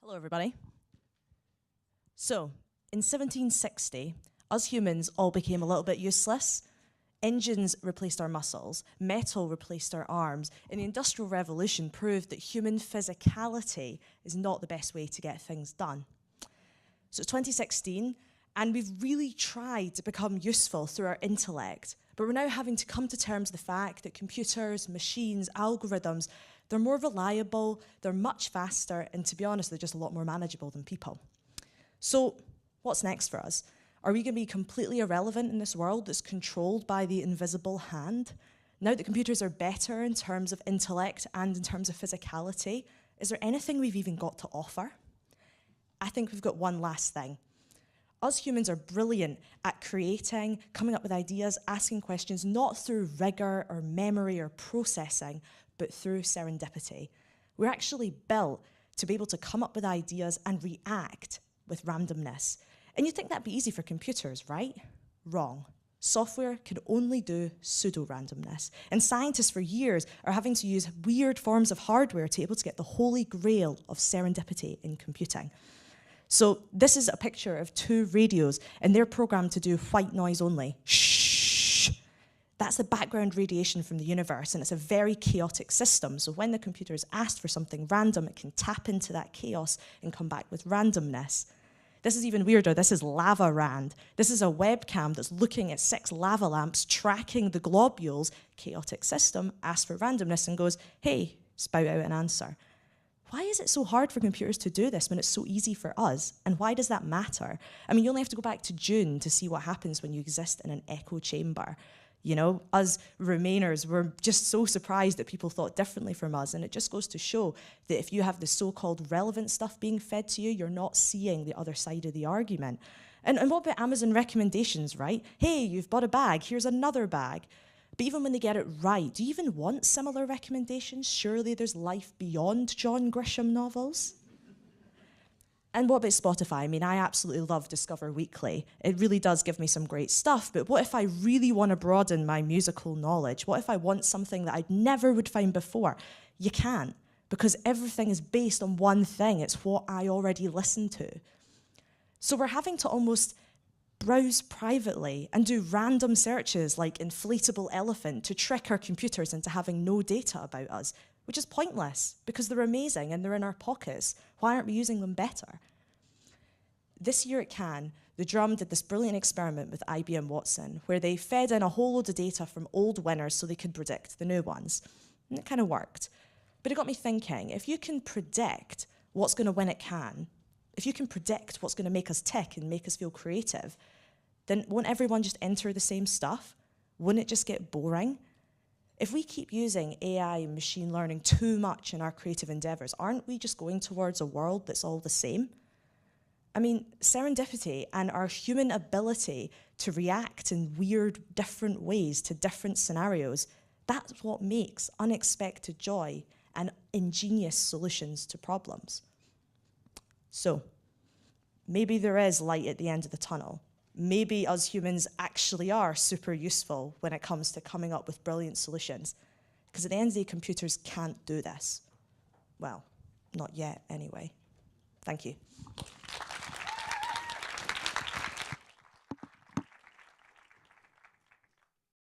Hello, everybody. So, in 1760, us humans all became a little bit useless. Engines replaced our muscles, metal replaced our arms, and the Industrial Revolution proved that human physicality is not the best way to get things done. So it's 2016, and we've really tried to become useful through our intellect, but we're now having to come to terms with the fact that computers, machines, algorithms, they're more reliable, they're much faster, and to be honest, they're just a lot more manageable than people. So what's next for us? Are we going to be completely irrelevant in this world that's controlled by the invisible hand? Now that computers are better in terms of intellect and in terms of physicality, is there anything we've even got to offer? I think we've got one last thing. Us humans are brilliant at creating, coming up with ideas, asking questions, not through rigor or memory or processing, but through serendipity. We're actually built to be able to come up with ideas and react with randomness. And you'd think that'd be easy for computers, right? Wrong. Software can only do pseudo-randomness. And scientists for years are having to use weird forms of hardware to be able to get the holy grail of serendipity in computing. So this is a picture of two radios, and they're programmed to do white noise only. Shh. That's the background radiation from the universe, and it's a very chaotic system. So when the computer is asked for something random, it can tap into that chaos and come back with randomness. This is even weirder. This is lava rand. This is a webcam that's looking at 6 lava lamps, tracking the globules, chaotic system, asks for randomness and goes, hey, spout out an answer. Why is it so hard for computers to do this when it's so easy for us? And why does that matter? I mean, you only have to go back to June to see what happens when you exist in an echo chamber. You know, us Remainers were just so surprised that people thought differently from us, and it just goes to show that if you have the so-called relevant stuff being fed to you, you're not seeing the other side of the argument. And what about Amazon recommendations, right? Hey, you've bought a bag, here's another bag. But even when they get it right, do you even want similar recommendations? Surely there's life beyond John Grisham novels. And what about Spotify? I mean, I absolutely love Discover Weekly. It really does give me some great stuff, but what if I really want to broaden my musical knowledge? What if I want something that I never would find before? You can't, because everything is based on one thing. It's what I already listen to. So we're having to almost browse privately and do random searches like inflatable elephant to trick our computers into having no data about us, which is pointless because they're amazing and they're in our pockets. Why aren't we using them better? This year at Cannes, the Drum did this brilliant experiment with IBM Watson where they fed in a whole load of data from old winners so they could predict the new ones. And it kind of worked. But it got me thinking, if you can predict what's going to win at Cannes, if you can predict what's going to make us tick and make us feel creative, then won't everyone just enter the same stuff? Wouldn't it just get boring? If we keep using AI and machine learning too much in our creative endeavors, aren't we just going towards a world that's all the same? I mean, serendipity and our human ability to react in weird, different ways to different scenarios, that's what makes unexpected joy and ingenious solutions to problems. So, maybe there is light at the end of the tunnel. Maybe us humans actually are super useful when it comes to coming up with brilliant solutions. Because at the end of the day, computers can't do this. Well, not yet, anyway. Thank you.